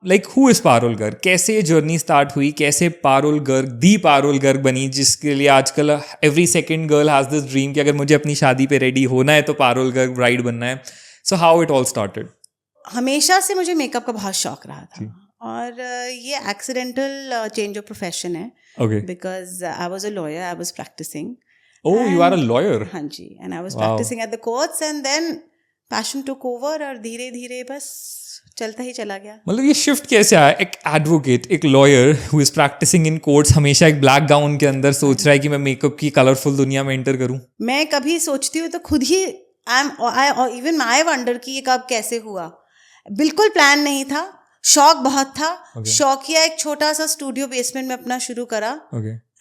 Like who is Parul Garg, कैसे ये journey start हुई, कैसे पारुल गर्ग दी पारुल गर्ग बनी, जिसके लिए आजकल every second girl has this dream कि अगर मुझे अपनी शादी पे रेडी होना है तो पारुल गर्ग ब्राइड बनना है. So how it all started? हमेशा से मुझे मेकअप का बहुत शौक रहा था और ये एक्सीडेंटल चेंज ऑफ प्रोफेशन है. Okay. Because I was a lawyer, I was practising. Oh, you are a lawyer? हाँ जी, and I was Wow. Practising at the courts and then passion took over और धीरे धीरे बस चलता ही चला गया. मतलब ये शिफ्ट कैसे आया? एक एडवोकेट, एक lawyer who is practising in courts, हमेशा एक ब्लैक गाउन के अंदर सोच रहा है कि मैं मेकअप की कलरफुल दुनिया में एंटर करूं. मैं कभी सोचती हूँ तो खुद ही इवन आई वंडर कि ये कब कैसे हुआ. बिल्कुल प्लान नहीं था, शौक बहुत था. शौकिया एक छोटा सा स्टूडियो बेसमेंट में अपना शुरू करा.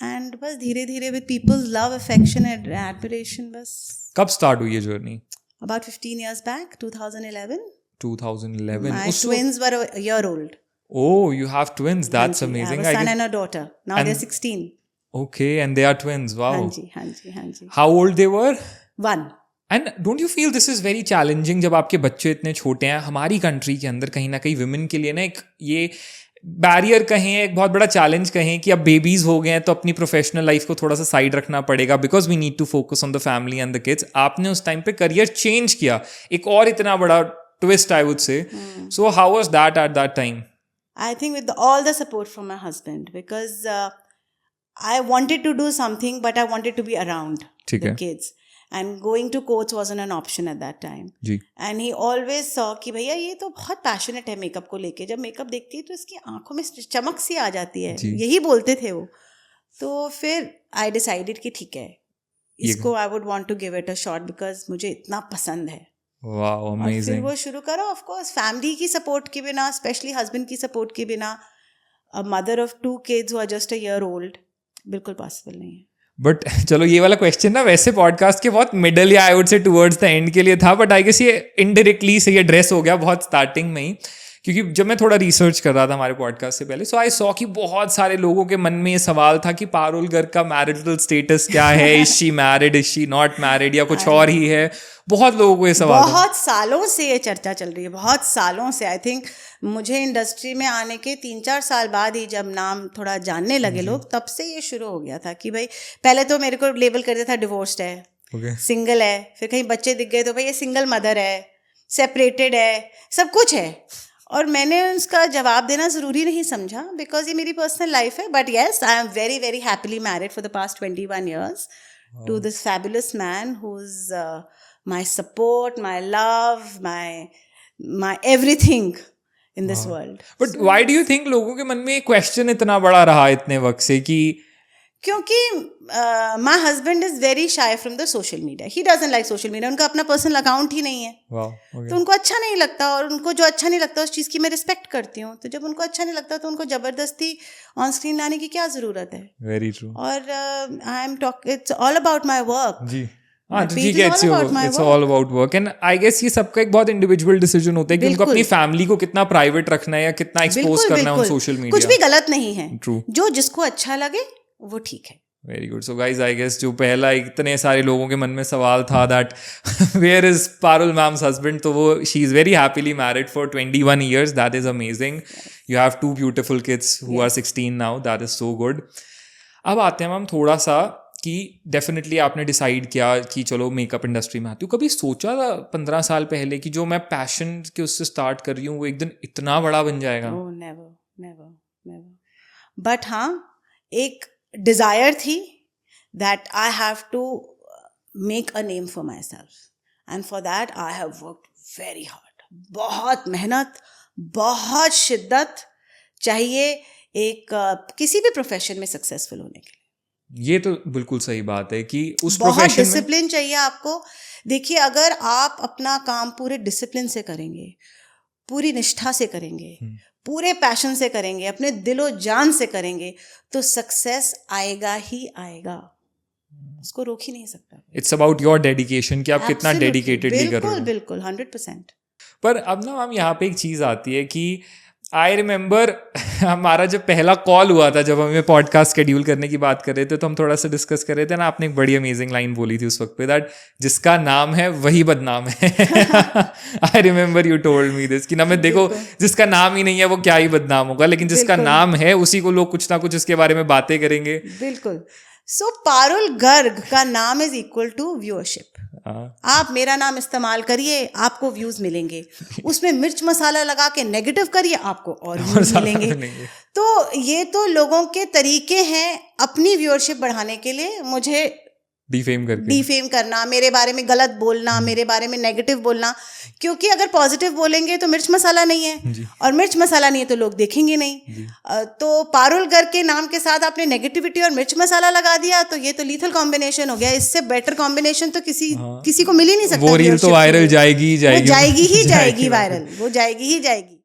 एंड बस धीरे धीरे with people's love, affection and admiration. बस कब स्टार्ट हुई ये journey? About 15 years back, 2011. 2011. My twins were a year old. Oh, you have twins. That's हाँ जी, amazing. I have a son and a daughter. Now they're 16. Okay, and they are twins. Wow. हाँ जी, हाँ जी, हाँ जी. How old they were? 1. And don't you feel this is very challenging जब आपके बच्चे इतने छोटे हैं? हमारी कंट्री के अंदर कहीं ना कहीं विमेन के लिए ना एक ये बैरियर कहें, एक बहुत बड़ा चैलेंज कहें कि अब बेबीज हो गए हैं तो अपनी प्रोफेशनल लाइफ को थोड़ा सा साइड रखना पड़ेगा because we need to focus on the family and the kids. आपने उस टाइम पे करियर चेंज किया, एक और इतना बड़ा twist, I would say. So how was that at that time? I think with all the support from my husband, because I wanted to do something, but I wanted to be around the kids. And going to courts wasn't an option at that time. Ji. And he always saw कि भैया ये तो बहुत passionate है makeup को लेके. जब makeup देखती है तो इसकी आंखों में चमक सी आ जाती है. यही बोलते थे वो. तो फिर I decided कि ठीक है, इसको I would want to give it a shot because मुझे इतना पसंद है. Wow, amazing. फिर वो शुरू करो. ऑफ कोर्स फैमिली की सपोर्ट के बिना, स्पेशली हस्बैंड की सपोर्ट के बिना, a mother of 2 kids who are just a year old, बिल्कुल पॉसिबल नहीं है. बट चलो ये वाला क्वेश्चन ना वैसे पॉडकास्ट के बहुत मिडल या I would say towards the end के लिए था, बट आई गेस ये इनडायरेक्टली से ये एड्रेस हो गया बहुत स्टार्टिंग में ही, क्योंकि जब मैं थोड़ा रिसर्च कर रहा था हमारे पॉडकास्ट से पहले, सो आई सॉ कि बहुत सारे लोगों के मन में ये सवाल था कि पारुल गर्ग का मैरिटल स्टेटस क्या है, is she married, is she not married, या कुछ और ही है. बहुत लोगों को ये सवाल बहुत सालों से ये चर्चा चल रही है, बहुत सालों से. आई थिंक मुझे इंडस्ट्री में आने के 3-4 साल बाद ही जब नाम थोड़ा जानने लगे लोग, तब से ये शुरू हो गया था कि भाई पहले तो मेरे को लेबल कर दिया था डिवोर्स्ड है, सिंगल है, फिर कहीं बच्चे दिख गए तो भाई ये सिंगल मदर है, सेपरेटेड है, सब कुछ है. और मैंने उसका जवाब देना ज़रूरी नहीं समझा बिकॉज ये मेरी पर्सनल लाइफ है. But yes, I am very very happily married for the past 21 years to this fabulous man who is my support, my love, my everything in this world. But why do you think लोगों के मन में ये question इतना बड़ा रहा इतने वक्त से? कि क्योंकि my husband is very shy from the social media. He doesn't like social media. उनका अपना पर्सनल अकाउंट ही नहीं है. तो उनको अच्छा नहीं लगता, और उनको जो अच्छा नहीं लगता उस चीज़ की मैं रिस्पेक्ट करती हूँ. तो जब उनको अच्छा नहीं लगता तो उनको ज़बरदस्ती ऑन स्क्रीन लाने की क्या ज़रूरत है? Very true. और I am talk, it's all about my work. जी हाँ, ठीक है, it's all about work. And I guess ये सबका एक बहुत इंडिविजुअल डिसीजन होता है कि उनको अपनी फैमिली को कितना प्राइवेट रखना है या कितना एक्सपोज करना है ऑन सोशल मीडिया. कुछ भी गलत नहीं है. ट्रू. जो जिसको अच्छा लगे वो ठीक है. Very good. So guys, I guess जो पहला इतने सारे लोगों के मन में सवाल था that where is Parul ma'am's husband, तो वो she is very happily married for 21 years. That is amazing. You have 2 beautiful kids who are 16 now. That is so good. अब आते हैं मैम थोड़ा सा कि डेफिनेटली आपने डिसाइड किया कि चलो मेकअप इंडस्ट्री में आती हूँ. कभी सोचा था 15 साल पहले कि जो मैं पैशन के उससे स्टार्ट कर रही हूँ वो एक दिन इतना बड़ा बन जाएगा? Never never never. बट हाँ, एक डिज़ायर थी that I have to make a name for myself, and for that I have worked very hard. बहुत मेहनत, बहुत शिद्दत चाहिए एक किसी भी प्रोफेशन में सक्सेसफुल होने के लिए. ये तो बिल्कुल सही बात है कि उस बहुत डिसिप्लिन चाहिए आपको. देखिए, अगर आप अपना काम पूरे डिसिप्लिन से करेंगे, पूरी निष्ठा से करेंगे, पूरे पैशन से करेंगे, अपने दिलो जान से करेंगे, तो सक्सेस आएगा ही आएगा. उसको रोक ही नहीं सकता. इट्स अबाउट योर डेडिकेशन कि आप कितना डेडिकेटेडली कर रहे हो. बिल्कुल 100%. पर अब ना मैम यहाँ पे एक चीज़ आती है कि आई रिमेंबर हमारा जब पहला कॉल हुआ था, जब हमें पॉडकास्ट शेड्यूल करने की बात कर रहे थे, तो हम थोड़ा सा डिस्कस कर रहे थे ना, आपने एक बड़ी अमेजिंग लाइन बोली थी उस वक्त पे, दैट जिसका नाम है वही बदनाम है। I remember you told me this कि ना, मैं देखो जिसका नाम ही नहीं है वो क्या ही बदनाम होगा, लेकिन जिसका नाम है उसी को लोग कुछ ना कुछ इसके बारे में बातें करेंगे। बिल्कुल। सो पारुल गर्ग का नाम इज इक्वल टू व्यूअरशिप। आप मेरा नाम इस्तेमाल करिए, आपको व्यूज मिलेंगे। उसमें मिर्च मसाला लगा के नेगेटिव करिए, आपको और व्यूज मिलेंगे। तो ये तो लोगों के तरीके हैं अपनी व्यूअरशिप बढ़ाने के लिए, मुझे डिफेम करना, मेरे बारे में गलत बोलना, मेरे बारे में नेगेटिव बोलना। क्योंकि अगर पॉजिटिव बोलेंगे तो मिर्च मसाला नहीं है, और मिर्च मसाला नहीं है तो लोग देखेंगे नहीं। तो पारुल गर्ग के नाम के साथ आपने नेगेटिविटी और मिर्च मसाला लगा दिया, तो ये तो लीथल कॉम्बिनेशन हो गया। इससे बेटर कॉम्बिनेशन तो किसी को मिल ही नहीं सकता। वो रील तो वायरल जाएगी ही जाएगी, जाएगी ही जाएगी वायरल, वो जाएगी ही जाएगी।